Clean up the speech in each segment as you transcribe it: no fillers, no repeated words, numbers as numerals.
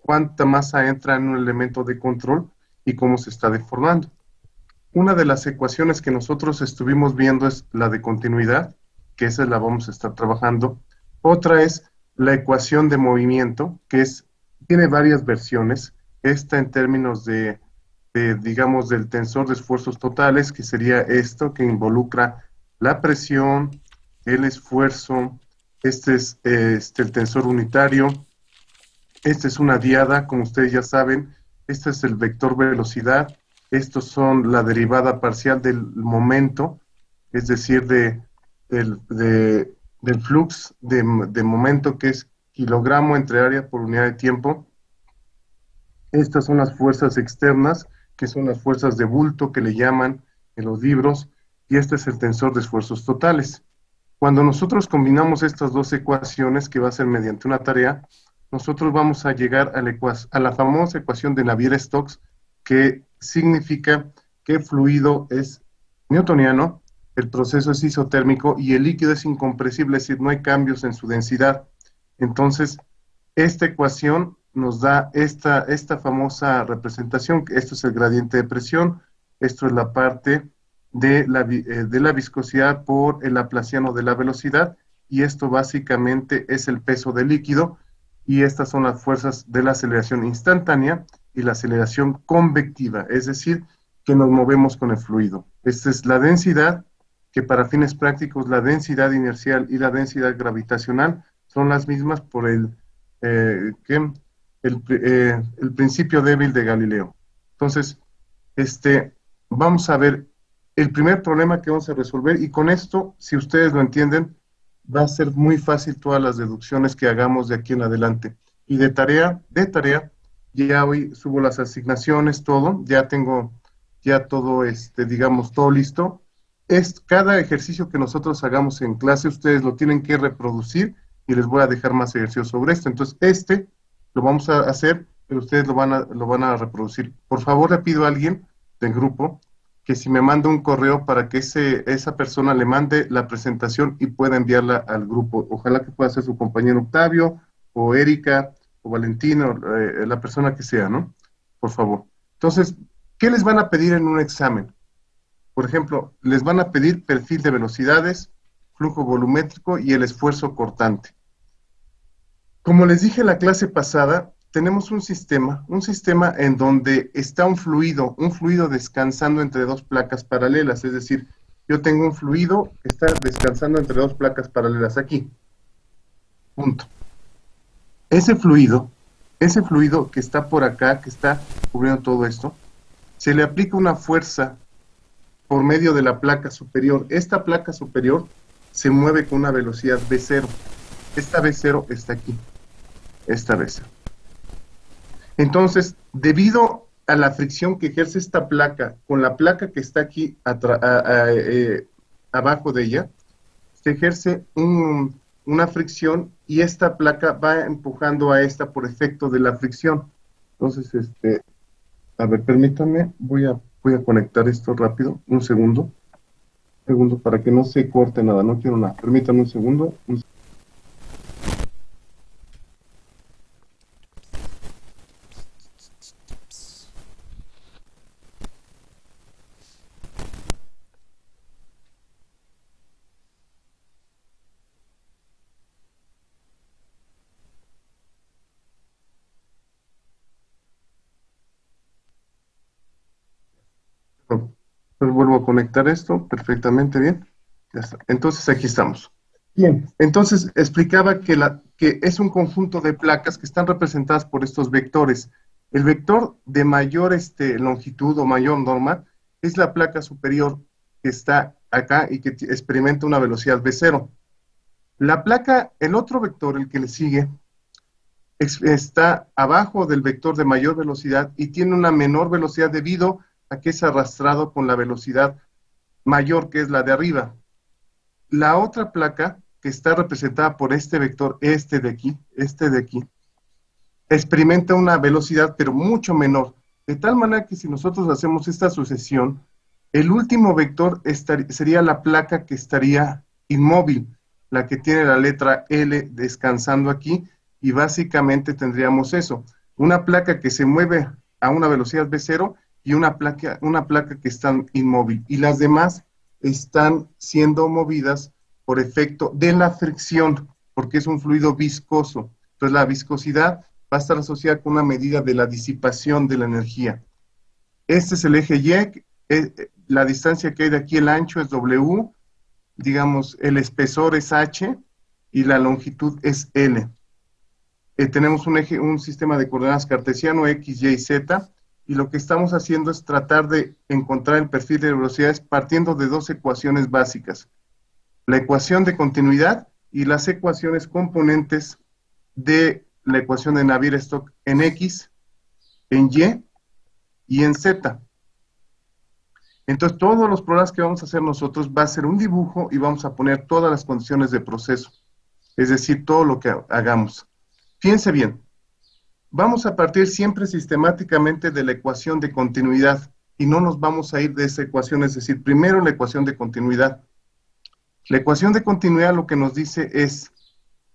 cuánta masa entra en un elemento de control y cómo se está deformando. Una de las ecuaciones que nosotros estuvimos viendo es la de continuidad, que esa la vamos a estar trabajando. Otra es la ecuación de movimiento, tiene varias versiones. Esta en términos digamos, del tensor de esfuerzos totales, que sería esto, que involucra la presión, el esfuerzo, este es el tensor unitario, esta es una diada, como ustedes ya saben, este es el vector velocidad, estos son la derivada parcial del momento, es decir, del flux de momento, que es kilogramo entre área por unidad de tiempo. Estas son las fuerzas externas, que son las fuerzas de bulto que le llaman en los libros, y este es el tensor de esfuerzos totales. Cuando nosotros combinamos estas dos ecuaciones, que va a ser mediante una tarea, nosotros vamos a llegar a la famosa ecuación de Navier-Stokes, que significa que el fluido es newtoniano, el proceso es isotérmico y el líquido es incompresible, es decir, no hay cambios en su densidad. Entonces, esta ecuación nos da esta famosa representación. Esto es el gradiente de presión, esto es la parte de la viscosidad por el laplaciano de la velocidad, y esto básicamente es el peso del líquido, y estas son las fuerzas de la aceleración instantánea y la aceleración convectiva, es decir, que nos movemos con el fluido. Esta es la densidad, que para fines prácticos la densidad inercial y la densidad gravitacional son las mismas por el principio débil de Galileo. Entonces, vamos a ver el primer problema que vamos a resolver, y con esto, si ustedes lo entienden, va a ser muy fácil todas las deducciones que hagamos de aquí en adelante. Y de tarea, ya hoy subo las asignaciones, todo, ya tengo todo, digamos, todo listo. Cada ejercicio que nosotros hagamos en clase, ustedes lo tienen que reproducir, y les voy a dejar más ejercicios sobre esto. Entonces, lo vamos a hacer, pero ustedes lo van a reproducir. Por favor, le pido a alguien del grupo que si me manda un correo para que esa persona le mande la presentación y pueda enviarla al grupo. Ojalá que pueda ser su compañero Octavio, o Erika, o Valentino, la persona que sea, ¿no? Por favor. Entonces, ¿qué les van a pedir en un examen? Por ejemplo, les van a pedir perfil de velocidades, flujo volumétrico y el esfuerzo cortante. Como les dije en la clase pasada, tenemos un sistema en donde está un fluido descansando entre dos placas paralelas, es decir, yo tengo un fluido que está descansando entre dos placas paralelas aquí, punto. Ese fluido que está por acá, que está cubriendo todo esto, se le aplica una fuerza por medio de la placa superior. Esta placa superior se mueve con una velocidad V0. Esta V0 está aquí, esta V0. Entonces, debido a la fricción que ejerce esta placa con la placa que está aquí abajo de ella, se ejerce una fricción, y esta placa va empujando a esta por efecto de la fricción. Entonces, a ver, permítanme, voy a conectar esto rápido, un segundo para que no se corte nada, no quiero nada, permítanme un segundo. Pues vuelvo a conectar esto perfectamente bien. Ya está. Entonces aquí estamos. Bien, entonces explicaba que es un conjunto de placas que están representadas por estos vectores. El vector de mayor longitud o mayor norma es la placa superior, que está acá y que experimenta una velocidad V0. El otro vector, el que le sigue, está abajo del vector de mayor velocidad y tiene una menor velocidad debido a que es arrastrado con la velocidad mayor, que es la de arriba. La otra placa, que está representada por este vector, este de aquí, experimenta una velocidad pero mucho menor, de tal manera que si nosotros hacemos esta sucesión, el último vector sería la placa que estaría inmóvil, la que tiene la letra L descansando aquí, y básicamente tendríamos eso. una placa que se mueve a una velocidad V0 y una placa que está inmóvil. Y las demás están siendo movidas por efecto de la fricción, porque es un fluido viscoso. Entonces la viscosidad va a estar asociada con una medida de la disipación de la energía. Este es el eje Y, la distancia que hay de aquí, el ancho es W, digamos, el espesor es H y la longitud es L. Tenemos un sistema de coordenadas cartesiano X, Y y Z, y lo que estamos haciendo es tratar de encontrar el perfil de velocidades partiendo de dos ecuaciones básicas: la ecuación de continuidad y las ecuaciones componentes de la ecuación de Navier-Stokes en X, en y en Z. Entonces, todos los programas que vamos a hacer nosotros va a ser un dibujo y vamos a poner todas las condiciones de proceso, es decir, todo lo que hagamos. Fíjense bien, vamos a partir siempre sistemáticamente de la ecuación de continuidad y no nos vamos a ir de esa ecuación, es decir, primero la ecuación de continuidad. La ecuación de continuidad lo que nos dice es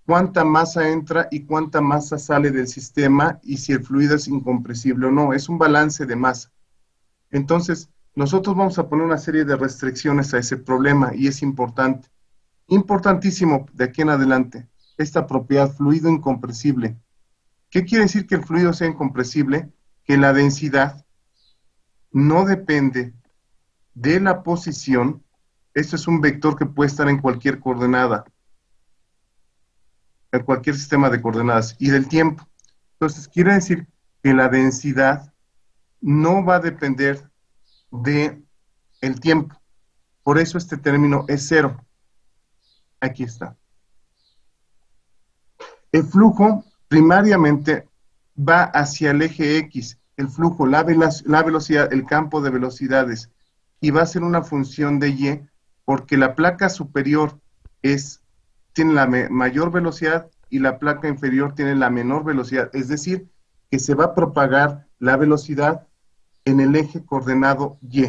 cuánta masa entra y cuánta masa sale del sistema y si el fluido es incompresible o no, es un balance de masa. Entonces, nosotros vamos a poner una serie de restricciones a ese problema y es importante, importantísimo de aquí en adelante, esta propiedad fluido incompresible. ¿Qué quiere decir que el fluido sea incompresible? Que la densidad no depende de la posición. Esto es un vector que puede estar en cualquier coordenada, en cualquier sistema de coordenadas, y del tiempo. Entonces, quiere decir que la densidad no va a depender de el tiempo. Por eso este término es cero. Aquí está. El flujo primariamente va hacia el eje X. El flujo, la velocidad, el campo de velocidades, y va a ser una función de Y, porque la placa superior tiene la mayor velocidad y la placa inferior tiene la menor velocidad. Es decir, que se va a propagar la velocidad en el eje coordenado Y.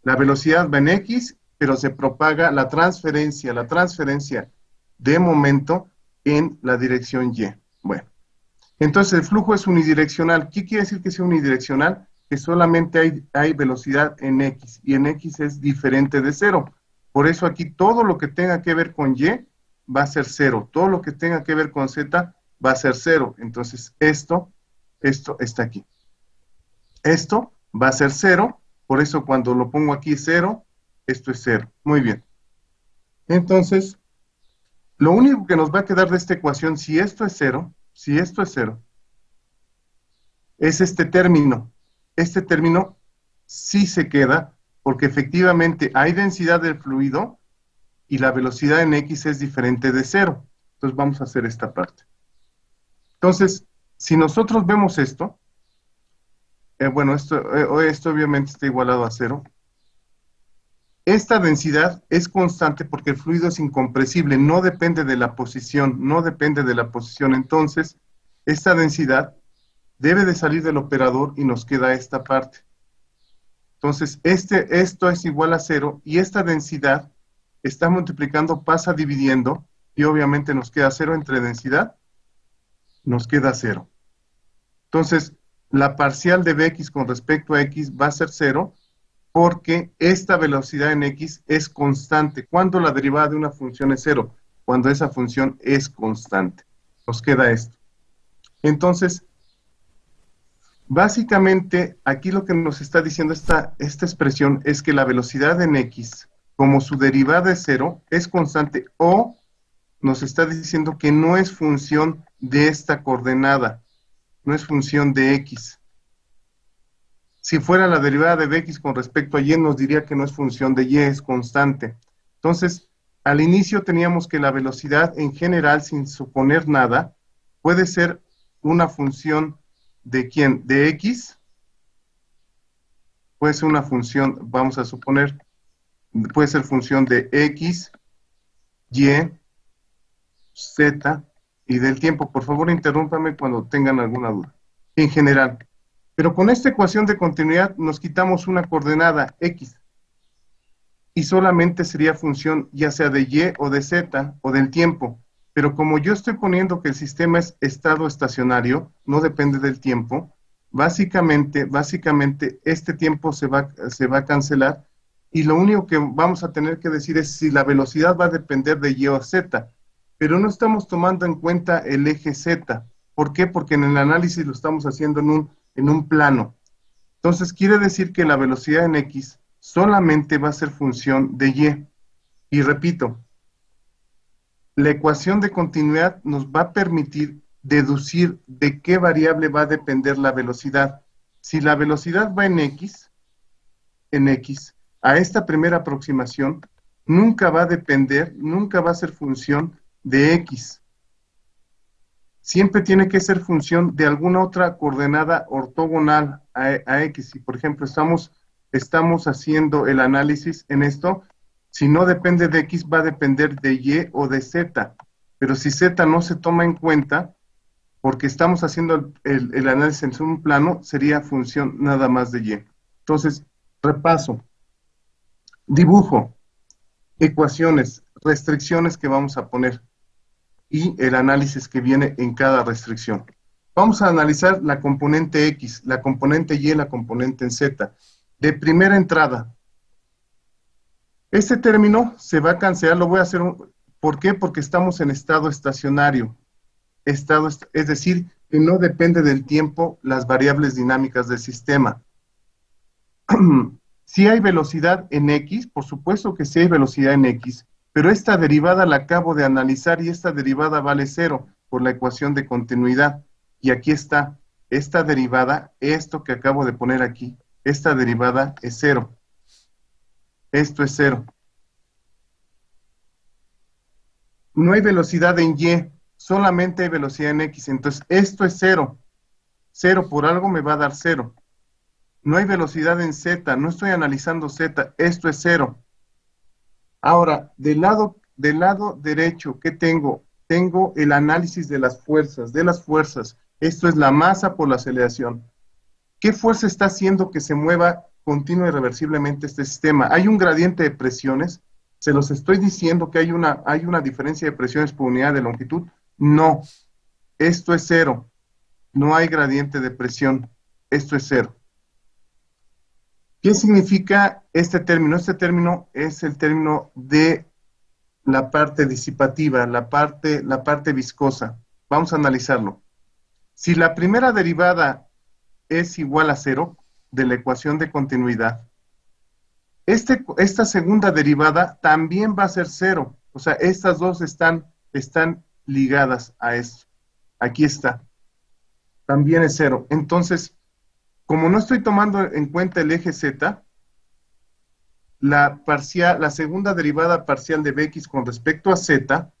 La velocidad va en X, pero se propaga la transferencia de momento en la dirección Y. Bueno, entonces el flujo es unidireccional. ¿Qué quiere decir que sea unidireccional? Que solamente hay velocidad en X, y en X es diferente de cero. Por eso aquí todo lo que tenga que ver con Y va a ser cero. Todo lo que tenga que ver con Z va a ser cero. Entonces esto está aquí. Esto va a ser cero, por eso cuando lo pongo aquí cero, esto es cero. Muy bien. Entonces, lo único que nos va a quedar de esta ecuación, si esto es cero, es este término. Este término sí se queda, porque efectivamente hay densidad del fluido y la velocidad en X es diferente de cero. Entonces vamos a hacer esta parte. Entonces, si nosotros vemos esto, bueno, esto obviamente está igualado a cero. Esta densidad es constante porque el fluido es incompresible, no depende de la posición, Entonces, esta densidad debe de salir del operador y nos queda esta parte. Entonces, esto es igual a cero y esta densidad está multiplicando, pasa dividiendo y obviamente nos queda cero entre densidad, nos queda cero. Entonces, la parcial de Bx con respecto a X va a ser cero porque esta velocidad en X es constante. ¿Cuándo la derivada de una función es cero? Cuando esa función es constante. Nos queda esto. Entonces, básicamente, aquí lo que nos está diciendo esta expresión es que la velocidad en X, como su derivada es cero, es constante, o nos está diciendo que no es función de esta coordenada, no es función de X. Si fuera la derivada de Bx con respecto a Y, nos diría que no es función de Y, es constante. Entonces, al inicio teníamos que la velocidad en general, sin suponer nada, puede ser una función de ¿quién? De X. Puede ser una función, vamos a suponer, puede ser función de X, Y, Z y del tiempo. Por favor, interrúmpame cuando tengan alguna duda. En general. Pero con esta ecuación de continuidad nos quitamos una coordenada X y solamente sería función ya sea de Y o de Z o del tiempo. pero como yo estoy poniendo que el sistema es estado estacionario, no depende del tiempo, básicamente este tiempo se va a cancelar y lo único que vamos a tener que decir es si la velocidad va a depender de Y o Z, pero no estamos tomando en cuenta el eje Z. ¿Por qué? Porque en el análisis lo estamos haciendo en un plano. Entonces quiere decir que la velocidad en X solamente va a ser función de Y. Y repito, la ecuación de continuidad nos va a permitir deducir de qué variable va a depender la velocidad. Si la velocidad va en X, a esta primera aproximación, nunca va a depender, nunca va a ser función de X. Siempre tiene que ser función de alguna otra coordenada ortogonal a X. Si, por ejemplo, estamos haciendo el análisis en esto, si no depende de X, va a depender de Y o de Z. Pero si Z no se toma en cuenta, porque estamos haciendo el análisis en un plano, sería función nada más de Y. Entonces, repaso. Dibujo, ecuaciones, restricciones que vamos a poner y el análisis que viene en cada restricción. Vamos a analizar la componente X, la componente Y, la componente en Z. De primera entrada, este término se va a cancelar, lo voy a hacer, ¿por qué? Porque estamos en estado estacionario, es decir, que no depende del tiempo las variables dinámicas del sistema. Si hay velocidad en X, por supuesto que sí hay velocidad en X, pero esta derivada la acabo de analizar y esta derivada vale 0 por la ecuación de continuidad. Y aquí está, esta derivada, esto que acabo de poner aquí, esta derivada es 0. Esto es 0. No hay velocidad en Y, solamente hay velocidad en X. Entonces, esto es 0. 0 por algo me va a dar 0. No hay velocidad en Z, no estoy analizando Z, esto es 0. Ahora, del lado derecho, ¿qué tengo? Tengo el análisis de las fuerzas. Esto es la masa por la aceleración. ¿Qué fuerza está haciendo que se mueva continua y reversiblemente este sistema? Hay un gradiente de presiones. ¿Se los estoy diciendo que hay una diferencia de presiones por unidad de longitud? No. Esto es 0. No hay gradiente de presión. Esto es 0. ¿Qué significa este término? Este término es el término de la parte disipativa, la parte viscosa. Vamos a analizarlo. Si la primera derivada es igual a 0 de la ecuación de continuidad, esta segunda derivada también va a ser 0. O sea, estas dos están ligadas a esto. Aquí está. También es 0. Entonces, como no estoy tomando en cuenta el eje Z, la segunda derivada parcial de Bx con respecto a Z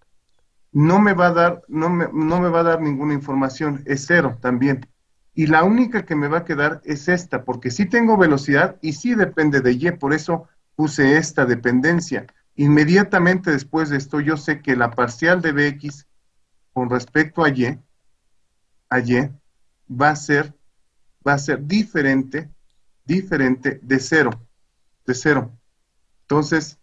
no me va a dar ninguna información, es 0 también. Y la única que me va a quedar es esta, porque sí tengo velocidad y sí depende de Y, por eso puse esta dependencia. Inmediatamente después de esto, yo sé que la parcial de Bx con respecto a Y va a ser diferente de 0. Entonces,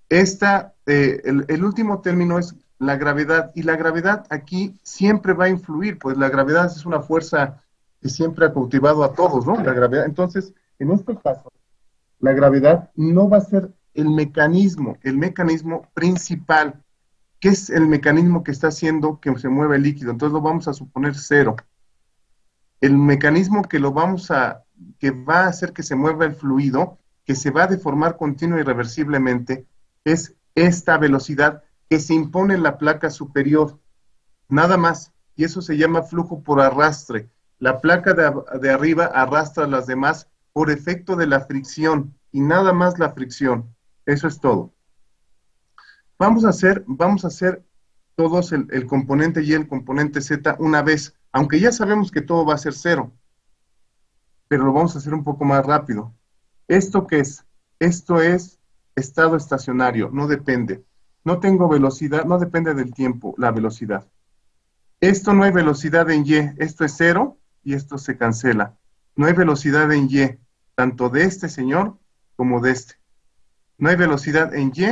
el último término es la gravedad, y la gravedad aquí siempre va a influir, pues la gravedad es una fuerza que siempre ha cautivado a todos, ¿no? La gravedad. Entonces, en este caso, la gravedad no va a ser el mecanismo principal. ¿Qué es el mecanismo que está haciendo que se mueva el líquido? Entonces lo vamos a suponer 0. El mecanismo que va a hacer que se mueva el fluido, que se va a deformar continua y reversiblemente, es esta velocidad que se impone en la placa superior, nada más, y eso se llama flujo por arrastre. La placa de arriba arrastra a las demás por efecto de la fricción, y nada más la fricción. Eso es todo. Vamos a hacer todos el componente Y y el componente Z una vez, aunque ya sabemos que todo va a ser 0, pero lo vamos a hacer un poco más rápido. ¿Esto qué es? Esto es estado estacionario, no depende. No tengo velocidad, no depende del tiempo, la velocidad. Esto no hay velocidad en Y, esto es 0 y esto se cancela. No hay velocidad en Y, tanto de este señor como de este. No hay velocidad en Y,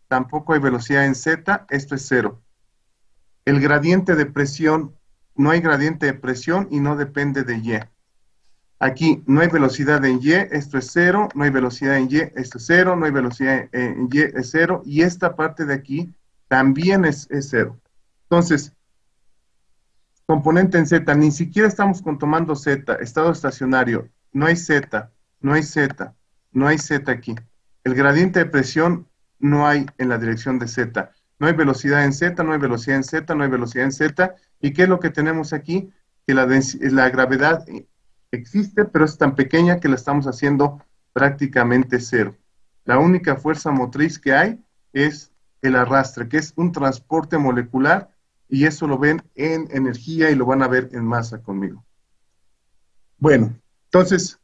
tampoco hay velocidad en Z, esto es 0. El gradiente de presión, no hay gradiente de presión y no depende de Y. Aquí no hay velocidad en Y, esto es cero, no hay velocidad en Y, esto es cero, no hay velocidad en Y, es cero, y esta parte de aquí también es cero. Entonces, componente en Z, ni siquiera estamos tomando Z, estado estacionario, no hay Z, no hay Z, no hay Z aquí. El gradiente de presión no hay en la dirección de Z. No hay velocidad en Z, no hay velocidad en Z, no hay velocidad en Z. ¿Y qué es lo que tenemos aquí? Que la gravedad existe, pero es tan pequeña que la estamos haciendo prácticamente cero. La única fuerza motriz que hay es el arrastre, que es un transporte molecular, y eso lo ven en energía y lo van a ver en masa conmigo. Bueno, entonces,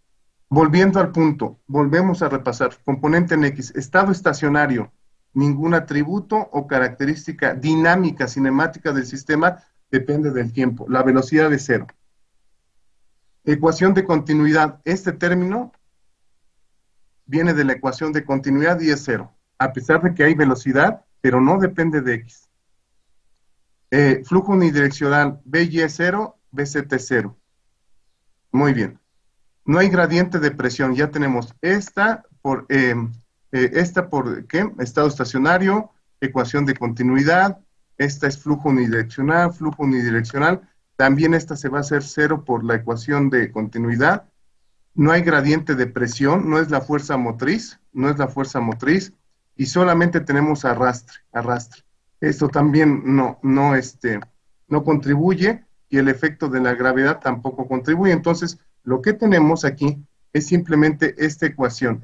volviendo al punto, volvemos a repasar. Componente en X, estado estacionario, ningún atributo o característica dinámica, cinemática del sistema depende del tiempo. La velocidad es cero. Ecuación de continuidad, este término viene de la ecuación de continuidad y es cero, a pesar de que hay velocidad, pero no depende de X. Flujo unidireccional, BY es cero, BZ es cero. Muy bien. No hay gradiente de presión, ya tenemos esta por ¿qué? Estado estacionario, ecuación de continuidad, esta es flujo unidireccional, también esta se va a hacer cero por la ecuación de continuidad. No hay gradiente de presión, no es la fuerza motriz, y solamente tenemos arrastre. Esto también no contribuye, y el efecto de la gravedad tampoco contribuye. Entonces, lo que tenemos aquí es simplemente esta ecuación.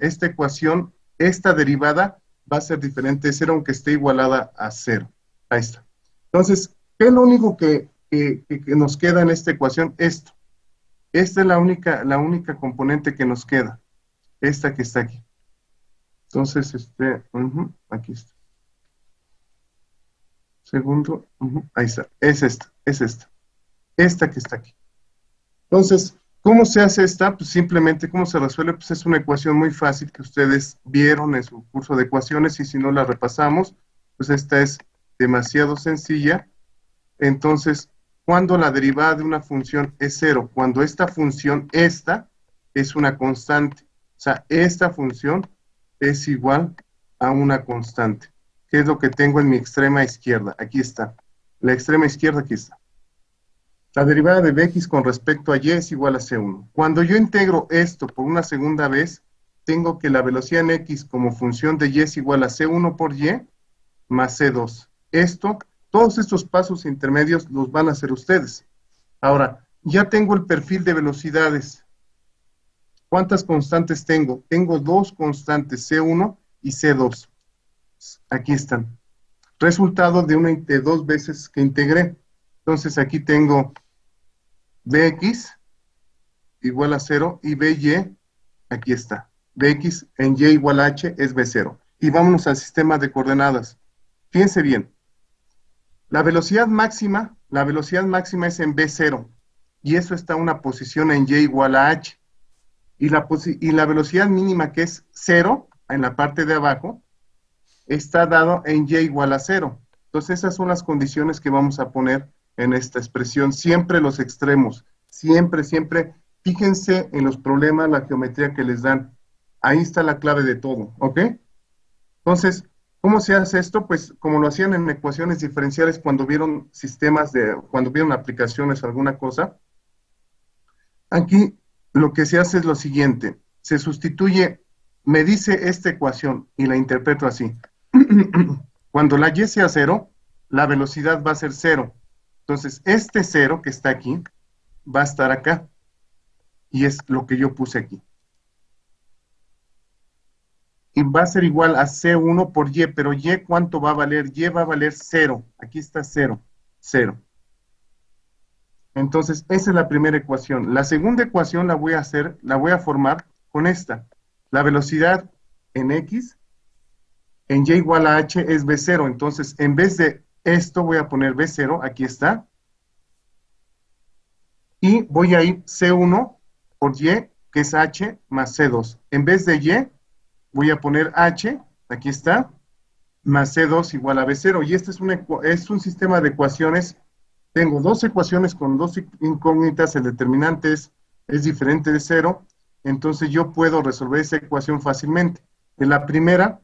Esta derivada va a ser diferente de cero, aunque esté igualada a cero. Ahí está. Entonces, ¿qué es lo único que nos queda en esta ecuación? Esto. Esta es la única componente que nos queda. Esta que está aquí. Entonces, aquí está. Segundo, ahí está. Es esta. Esta que está aquí. Entonces, ¿cómo se hace esta? Pues simplemente, ¿cómo se resuelve? Pues es una ecuación muy fácil que ustedes vieron en su curso de ecuaciones, y si no la repasamos, pues esta es demasiado sencilla. Entonces, cuando la derivada de una función es cero, cuando esta función, esta, es una constante. O sea, esta función es igual a una constante. ¿Qué es lo que tengo en mi extrema izquierda? Aquí está. La extrema izquierda aquí está. La derivada de Bx con respecto a y es igual a c1. Cuando yo integro esto por una segunda vez, tengo que la velocidad en x como función de y es igual a c1 por y más c2. Todos estos pasos intermedios los van a hacer ustedes. Ahora, ya tengo el perfil de velocidades. ¿Cuántas constantes tengo? Tengo dos constantes, c1 y c2. Aquí están. Resultado de dos veces que integré. Entonces aquí tengo Bx igual a 0 y By, aquí está. Bx en y igual a h es B0. Y vámonos al sistema de coordenadas. Fíjense bien. La velocidad máxima es en B0. Y eso está una posición en y igual a h. Y la velocidad mínima, que es 0, en la parte de abajo, está dado en y igual a 0. Entonces esas son las condiciones que vamos a poner en esta expresión. Siempre los extremos. Siempre. Fíjense en los problemas, la geometría que les dan. Ahí está la clave de todo, ¿ok? Entonces, ¿cómo se hace esto? Pues como lo hacían en ecuaciones diferenciales cuando vieron cuando vieron aplicaciones o alguna cosa. Aquí lo que se hace es lo siguiente. Se sustituye, me dice esta ecuación y la interpreto así. Cuando la y sea 0, la velocidad va a ser 0. Entonces, este 0 que está aquí va a estar acá. Y es lo que yo puse aquí. Y va a ser igual a C1 por Y, pero Y, ¿cuánto va a valer? Y va a valer 0. Aquí está 0. Entonces, esa es la primera ecuación. La segunda ecuación la voy a formar con esta. La velocidad en X, en Y igual a H es B0. Entonces, en vez de esto, voy a poner B0, aquí está. Y voy a ir C1 por Y, que es H, más C2. En vez de Y, voy a poner H, aquí está, más C2 igual a B0. Y este es un sistema de ecuaciones. Tengo dos ecuaciones con dos incógnitas, el determinante es diferente de cero, entonces yo puedo resolver esa ecuación fácilmente. En la primera,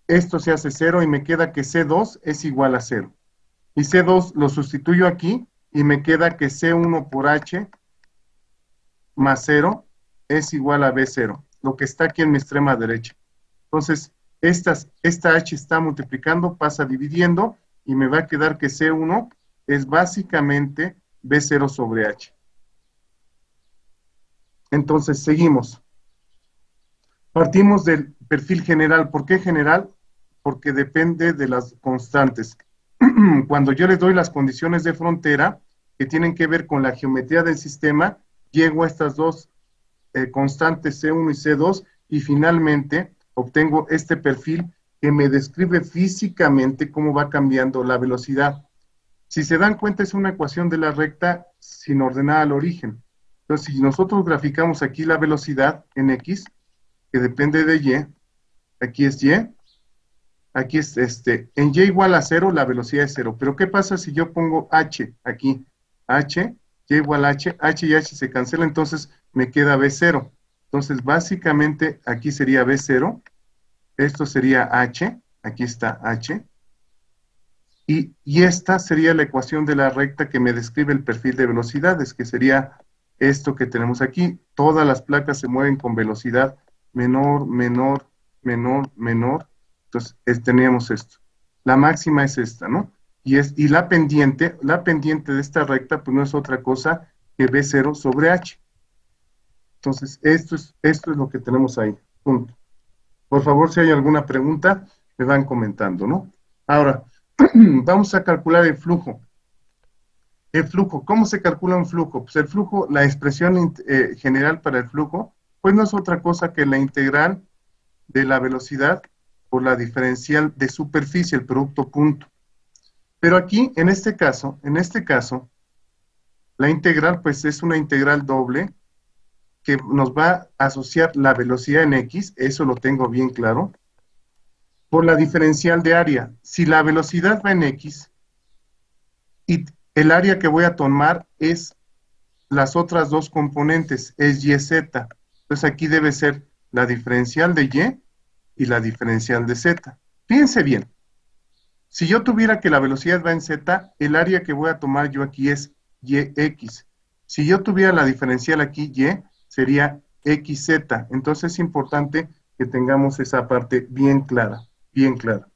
esto se hace cero y me queda que C2 es igual a cero. Y C2 lo sustituyo aquí y me queda que C1 por H más cero es igual a B0, lo que está aquí en mi extrema derecha. Entonces, esta H está multiplicando, pasa dividiendo, y me va a quedar que C1 es básicamente B0 sobre H. Entonces, seguimos. Partimos del perfil general. ¿Por qué general? Porque depende de las constantes. Cuando yo le doy las condiciones de frontera, que tienen que ver con la geometría del sistema, llego a estas dos constantes C1 y C2, y finalmente obtengo este perfil que me describe físicamente cómo va cambiando la velocidad. Si se dan cuenta, es una ecuación de la recta sin ordenar al origen. Entonces, si nosotros graficamos aquí la velocidad en X, que depende de Y, aquí es Y, aquí es en Y igual a 0, la velocidad es 0. Pero ¿qué pasa si yo pongo H aquí? H, Y igual a H, H y H se cancela, entonces me queda B0. Entonces, básicamente, aquí sería B0, esto sería H, aquí está H, y esta sería la ecuación de la recta que me describe el perfil de velocidades, que sería esto que tenemos aquí. Todas las placas se mueven con velocidad menor, menor, menor, menor. Entonces, teníamos esto. La máxima es esta, ¿no? Y la pendiente de esta recta, pues no es otra cosa que B0 sobre H. Entonces, esto es lo que tenemos ahí. Punto. Por favor, si hay alguna pregunta, me van comentando, ¿no? Ahora, vamos a calcular el flujo. El flujo, ¿cómo se calcula un flujo? Pues el flujo, la expresión general para el flujo, pues no es otra cosa que la integral de la velocidad por la diferencial de superficie, el producto punto. Pero aquí, en este caso, la integral, pues es una integral doble que nos va a asociar la velocidad en X, eso lo tengo bien claro, por la diferencial de área. Si la velocidad va en X y el área que voy a tomar es las otras dos componentes, es YZ. Entonces aquí debe ser la diferencial de Y la diferencial de Z. Fíjense bien, si yo tuviera que la velocidad va en Z, el área que voy a tomar yo aquí es YX. Si yo tuviera la diferencial aquí, Y, sería XZ. Entonces es importante que tengamos esa parte bien clara, bien clara.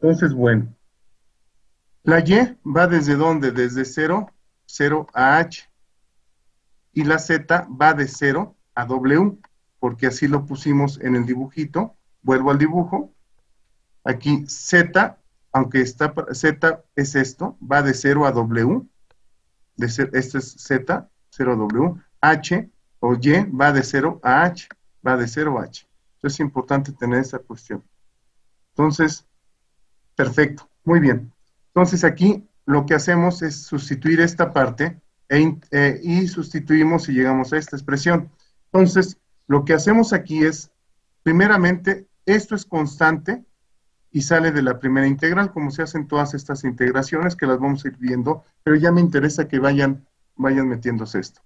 Entonces, bueno, la Y va desde ¿dónde? Desde 0, 0 a H. Y la Z va de 0 a W, porque así lo pusimos en el dibujito. Vuelvo al dibujo. Aquí Z, aunque está Z es esto, va de 0 a W. Esto es Z, 0 a W. H o Y va de 0 a H, va de 0 a H. Entonces es importante tener esa cuestión. Entonces, perfecto, muy bien. Entonces aquí lo que hacemos es sustituir esta parte y sustituimos y llegamos a esta expresión. Entonces, lo que hacemos aquí es, primeramente, esto es constante y sale de la primera integral, como se hacen todas estas integraciones, que las vamos a ir viendo, pero ya me interesa que vayan metiéndose esto.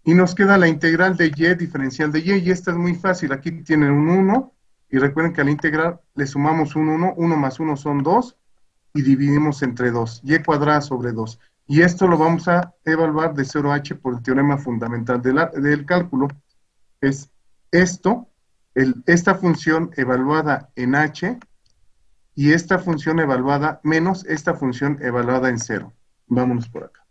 Y nos queda la integral de Y, diferencial de Y esta es muy fácil. Aquí tienen un 1, y recuerden que a la integral le sumamos un 1, 1 más 1 son 2, y dividimos entre 2, Y cuadrada sobre 2. Y esto lo vamos a evaluar de 0 a H por el teorema fundamental del cálculo. Es esto, esta función evaluada en H, y esta función evaluada menos esta función evaluada en 0. Vámonos por acá.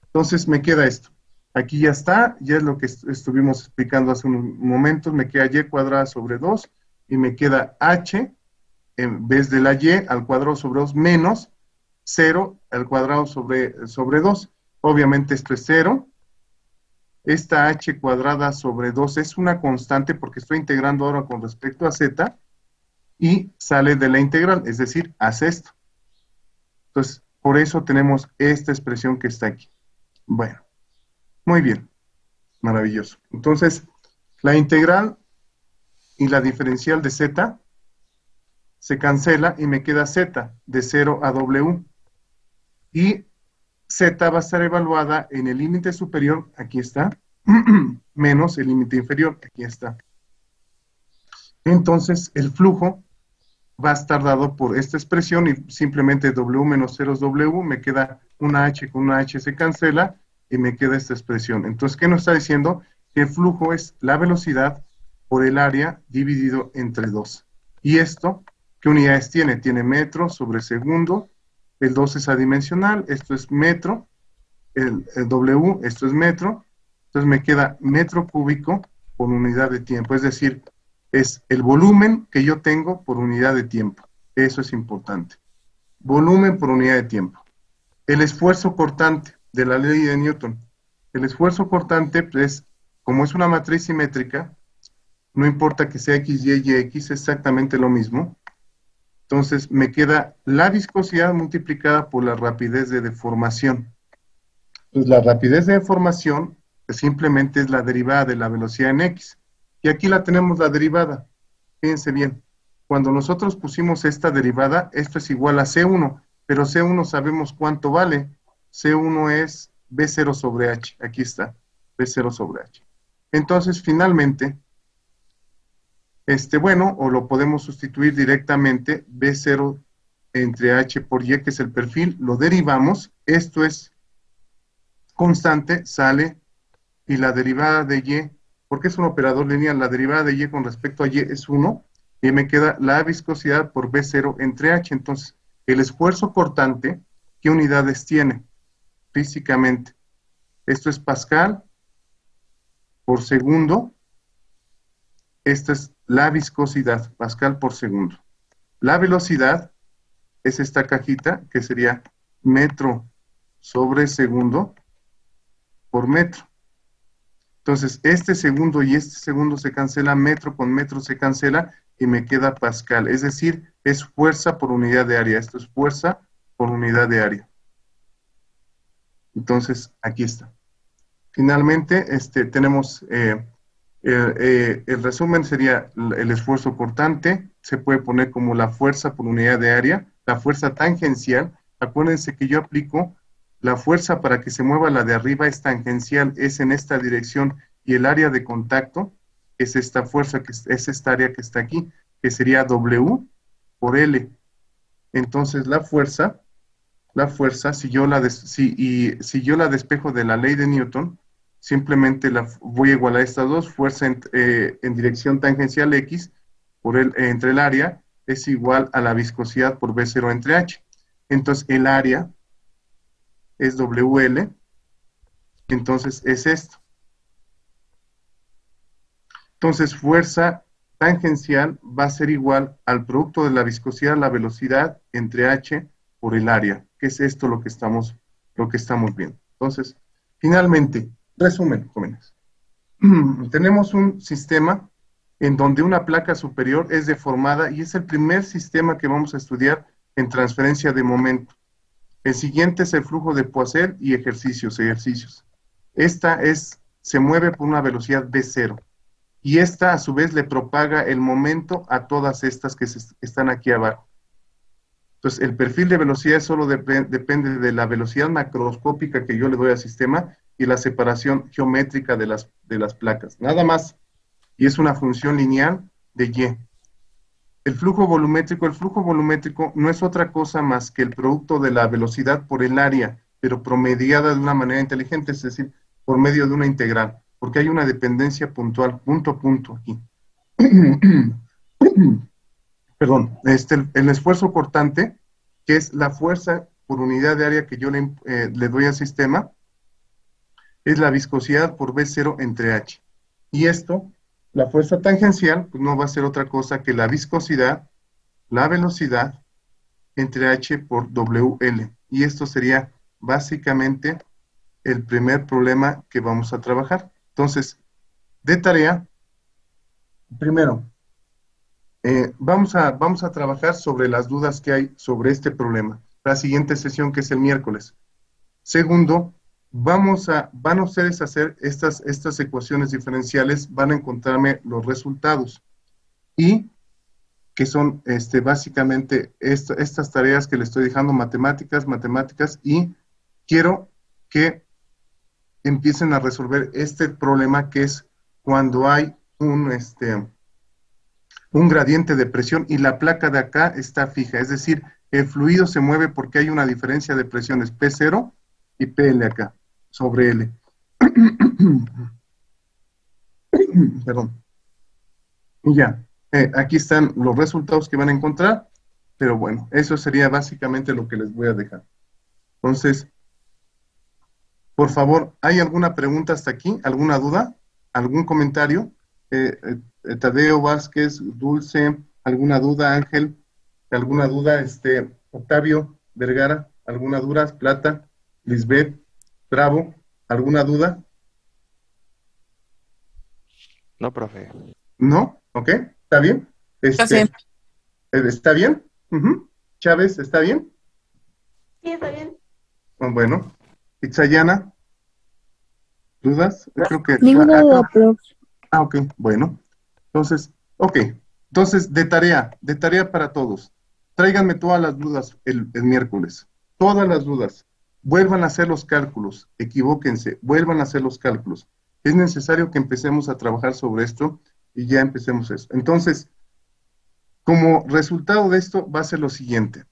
Entonces me queda esto. Aquí ya está, ya es lo que estuvimos explicando hace unos momentos. Me queda Y cuadrada sobre 2 y me queda H en vez de la Y al cuadrado sobre 2 menos 0 al cuadrado sobre 2. Obviamente esto es 0. Esta H cuadrada sobre 2 es una constante porque estoy integrando ahora con respecto a Z y sale de la integral, es decir, hace esto. Entonces, por eso tenemos esta expresión que está aquí. Bueno, muy bien, maravilloso. Entonces, la integral y la diferencial de Z se cancela y me queda Z, de 0 a W. Y Z va a estar evaluada en el límite superior, aquí está, menos el límite inferior, aquí está. Entonces, el flujo va a estar dado por esta expresión y simplemente W menos 0 es W, me queda una H con una H se cancela y me queda esta expresión. Entonces, ¿qué nos está diciendo? Que el flujo es la velocidad por el área dividido entre 2. Y esto, ¿qué unidades tiene? Tiene metro sobre segundo, el 2 es adimensional, esto es metro, el W, esto es metro, entonces me queda metro cúbico por unidad de tiempo, es decir, es el volumen que yo tengo por unidad de tiempo. Eso es importante. Volumen por unidad de tiempo. El esfuerzo cortante de la ley de Newton. El esfuerzo cortante, pues, como es una matriz simétrica, no importa que sea X, Y, X, es exactamente lo mismo. Entonces, me queda la viscosidad multiplicada por la rapidez de deformación. Entonces, la rapidez de deformación pues, simplemente es la derivada de la velocidad en X. Y aquí la tenemos la derivada. Fíjense bien. Cuando nosotros pusimos esta derivada, esto es igual a C1, pero C1 sabemos cuánto vale. C1 es B0 sobre H. Aquí está, B0 sobre H. Entonces, finalmente, bueno, o lo podemos sustituir directamente, B0 entre H por Y, que es el perfil, lo derivamos. Esto es constante, sale, y la derivada de Y, porque es un operador lineal, la derivada de Y con respecto a Y es 1, y me queda la viscosidad por B0 entre H. Entonces, el esfuerzo cortante, ¿qué unidades tiene físicamente? Esto es Pascal por segundo. Esta es la viscosidad, Pascal por segundo. La velocidad es esta cajita, que sería metro sobre segundo por metro. Entonces, este segundo y este segundo se cancela, metro con metro se cancela y me queda Pascal. Es decir, es fuerza por unidad de área. Esto es fuerza por unidad de área. Entonces, aquí está. Finalmente, tenemos el resumen sería el esfuerzo cortante, se puede poner como la fuerza por unidad de área, la fuerza tangencial. Acuérdense que yo aplico la fuerza para que se mueva la de arriba es tangencial, es en esta dirección, y el área de contacto es esta fuerza, que es esta área que está aquí, que sería W por L. Entonces la fuerza, si yo la despejo de la ley de Newton, simplemente voy a igualar estas dos, fuerza en dirección tangencial X entre el área es igual a la viscosidad por B0 entre H. Entonces el área es WL, entonces es esto. Entonces fuerza tangencial va a ser igual al producto de la viscosidad, la velocidad entre H por el área, que es esto lo que estamos viendo. Entonces, finalmente, resumen, jóvenes. Tenemos un sistema en donde una placa superior es deformada y es el primer sistema que vamos a estudiar en transferencia de momento. El siguiente es el flujo de Poiseuille y ejercicios. Esta se mueve por una velocidad V0 y esta a su vez le propaga el momento a todas estas que están aquí abajo. Entonces, el perfil de velocidad solo depende de la velocidad macroscópica que yo le doy al sistema y la separación geométrica de las placas. Nada más. Y es una función lineal de Y. El flujo volumétrico no es otra cosa más que el producto de la velocidad por el área, pero promediada de una manera inteligente, es decir, por medio de una integral, porque hay una dependencia puntual, punto a punto aquí. Perdón, el esfuerzo cortante, que es la fuerza por unidad de área que yo le doy al sistema, es la viscosidad por V0 entre H. Y esto, la fuerza tangencial, pues no va a ser otra cosa que la viscosidad, la velocidad, entre H por WL. Y esto sería básicamente el primer problema que vamos a trabajar. Entonces, de tarea, primero, vamos a trabajar sobre las dudas que hay sobre este problema. La siguiente sesión, que es el miércoles. Segundo, van ustedes a hacer estas ecuaciones diferenciales, van a encontrarme los resultados. Y que son básicamente estas tareas que le estoy dejando, matemáticas, matemáticas, y quiero que empiecen a resolver este problema que es cuando hay un gradiente de presión y la placa de acá está fija, es decir, el fluido se mueve porque hay una diferencia de presiones P0 y PL acá, sobre L. Perdón. Y ya, aquí están los resultados que van a encontrar, pero bueno, eso sería básicamente lo que les voy a dejar. Entonces, por favor, ¿hay alguna pregunta hasta aquí? ¿Alguna duda? ¿Algún comentario? Tadeo Vázquez, Dulce, ¿alguna duda, Ángel? ¿Alguna duda, Octavio Vergara? ¿Alguna duda? Plata, Lisbeth, Bravo, ¿alguna duda? No, profe. ¿No? ¿Ok? ¿Está bien? Yo sé. ¿Está bien? Ujú. Chávez, ¿está bien? Sí, está bien. Bueno. Itzayana, ¿dudas? Creo que... Ninguna duda, prof. Ok, bueno. Entonces, ok. Entonces, de tarea para todos. Tráiganme todas las dudas el miércoles. Todas las dudas. Vuelvan a hacer los cálculos. Equivóquense. Vuelvan a hacer los cálculos. Es necesario que empecemos a trabajar sobre esto y ya empecemos eso. Entonces, como resultado de esto va a ser lo siguiente.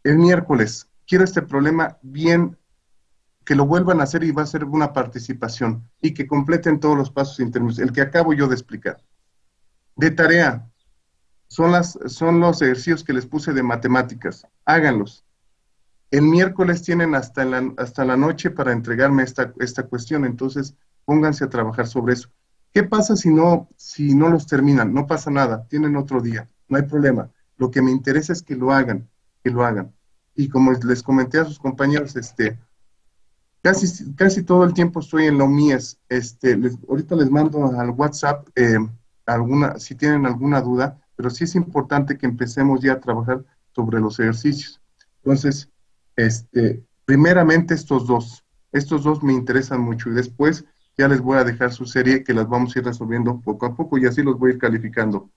El miércoles, quiero este problema bien, que lo vuelvan a hacer y va a ser una participación y que completen todos los pasos intermedios, el que acabo yo de explicar. De tarea, son los ejercicios que les puse de matemáticas. Háganlos. El miércoles tienen hasta la noche para entregarme esta cuestión, entonces pónganse a trabajar sobre eso. ¿Qué pasa si no los terminan? No pasa nada, tienen otro día, no hay problema. Lo que me interesa es que lo hagan, que lo hagan. Y como les comenté a sus compañeros, casi todo el tiempo estoy en lo mías. Ahorita les mando al WhatsApp si tienen alguna duda, pero sí es importante que empecemos ya a trabajar sobre los ejercicios. Entonces, primeramente estos dos me interesan mucho y después ya les voy a dejar su serie que las vamos a ir resolviendo poco a poco y así los voy a ir calificando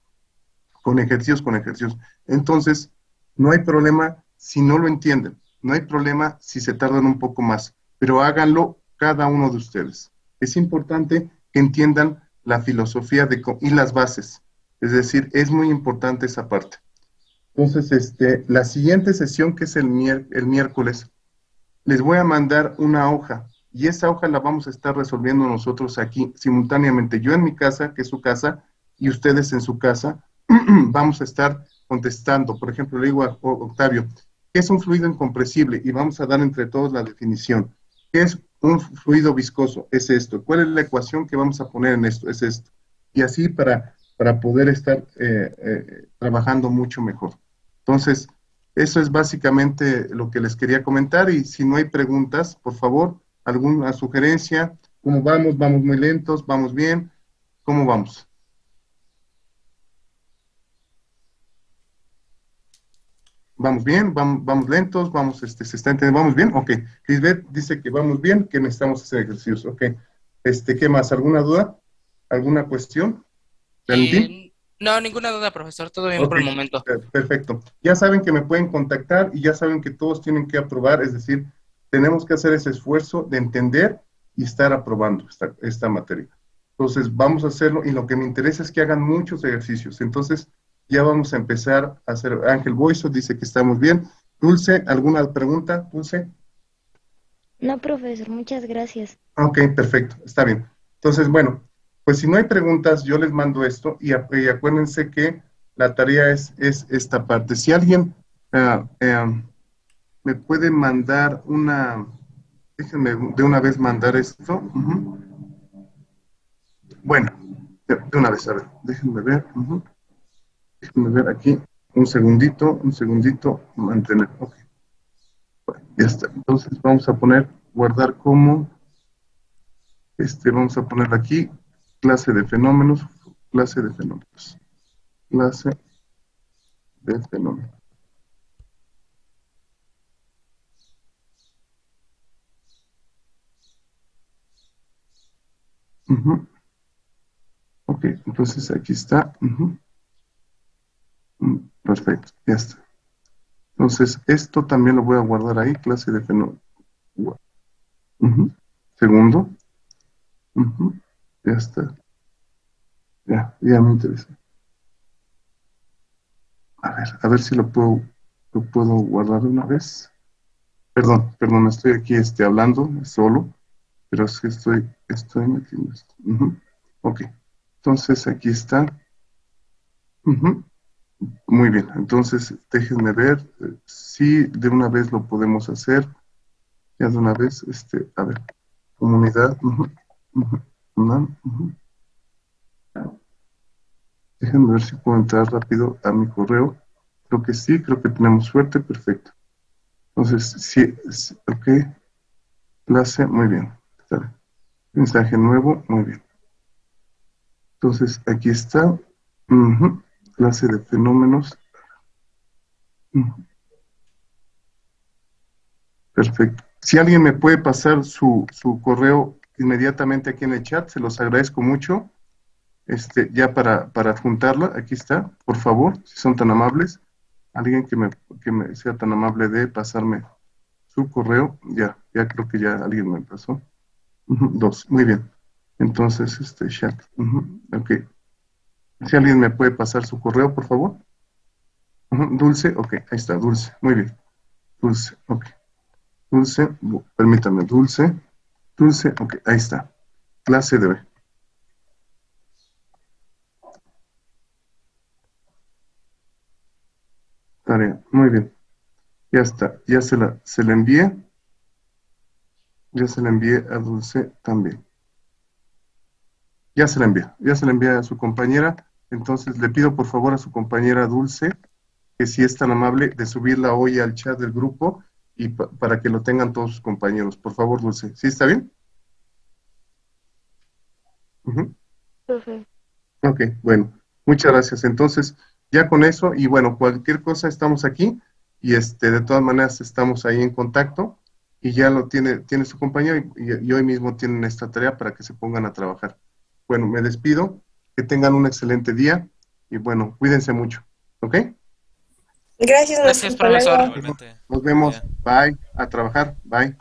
con ejercicios. Entonces, no hay problema si no lo entienden, no hay problema si se tardan un poco más, pero háganlo cada uno de ustedes. Es importante que entiendan la filosofía y las bases, es decir, es muy importante esa parte. Entonces, la siguiente sesión, que es el miércoles, les voy a mandar una hoja y esa hoja la vamos a estar resolviendo nosotros aquí simultáneamente, yo en mi casa, que es su casa, y ustedes en su casa, vamos a estar contestando. Por ejemplo, le digo a Octavio, ¿qué es un fluido incompresible? Y vamos a dar entre todos la definición. ¿Qué es un fluido viscoso? Es esto. ¿Cuál es la ecuación que vamos a poner en esto? Es esto. Y así para poder estar trabajando mucho mejor. Entonces, eso es básicamente lo que les quería comentar y si no hay preguntas, por favor, alguna sugerencia. ¿Cómo vamos? ¿Vamos muy lentos? ¿Vamos bien? ¿Cómo vamos? ¿Vamos bien? ¿Vamos lentos? ¿Vamos, se está entendiendo? ¿Vamos bien? Ok. Lisbeth dice que vamos bien, que necesitamos hacer ejercicios. Ok. ¿Qué más? ¿Alguna duda? ¿Alguna cuestión? ¿Valentín? No, ninguna duda, profesor. Todo bien por el momento. Perfecto. Ya saben que me pueden contactar y ya saben que todos tienen que aprobar, es decir, tenemos que hacer ese esfuerzo de entender y estar aprobando esta materia. Entonces, vamos a hacerlo y lo que me interesa es que hagan muchos ejercicios. Entonces, ya vamos a empezar a hacer. Ángel Boiso dice que estamos bien. Dulce, ¿alguna pregunta, Dulce? No, profesor, muchas gracias. Ok, perfecto, está bien. Entonces, bueno, pues si no hay preguntas, yo les mando esto y acuérdense que la tarea es esta parte. Si alguien me puede mandar déjenme de una vez mandar esto. Bueno, de una vez, a ver, déjenme ver. Déjenme ver aquí, un segundito, mantener. Ok, bueno, ya está. Entonces vamos a guardar como, vamos a ponerlo aquí, clase de fenómenos, clase de fenómenos. Ok, entonces aquí está. Perfecto, ya está. Entonces, esto también lo voy a guardar ahí, clase de fenómeno. Segundo. Ya está. Ya me interesa. A ver si lo puedo guardar de una vez. Perdón, estoy aquí hablando solo, pero es que estoy metiendo esto. Ok, entonces aquí está. Muy bien, entonces déjenme ver si de una vez lo podemos hacer. Ya de una vez, a ver, comunidad. Déjenme ver si puedo entrar rápido a mi correo. Creo que sí, creo que tenemos suerte, perfecto. Entonces, sí, ok, clase, muy bien. Está bien. Mensaje nuevo, muy bien. Entonces, aquí está, clase de fenómenos. Perfecto. Si alguien me puede pasar su correo inmediatamente aquí en el chat, se los agradezco mucho. Ya para adjuntarla, aquí está, por favor, si son tan amables. Alguien que me sea tan amable de pasarme su correo, ya creo que ya alguien me pasó. Dos, muy bien. Entonces, chat. Ok. Si alguien me puede pasar su correo, por favor. Dulce, ok, ahí está, Dulce, muy bien. Dulce, ok. Dulce, permítame, Dulce, ok, ahí está. Clase de hoy. Tarea, muy bien. Ya está, ya se la envié. Ya se la envié a Dulce también. Ya se la envié a su compañera. Entonces le pido por favor a su compañera Dulce que si es tan amable de subirla hoy al chat del grupo y para que lo tengan todos sus compañeros. Por favor, Dulce. ¿Sí está bien? Profe. Ok, bueno. Muchas gracias. Entonces, ya con eso, y bueno, cualquier cosa estamos aquí y de todas maneras estamos ahí en contacto y ya lo tiene su compañero y hoy mismo tienen esta tarea para que se pongan a trabajar. Bueno, me despido, que tengan un excelente día y bueno, cuídense mucho, ¿ok? Gracias, Gracias, hasta luego. profesor. Igualmente. Nos vemos, Bien. bye, a trabajar, bye.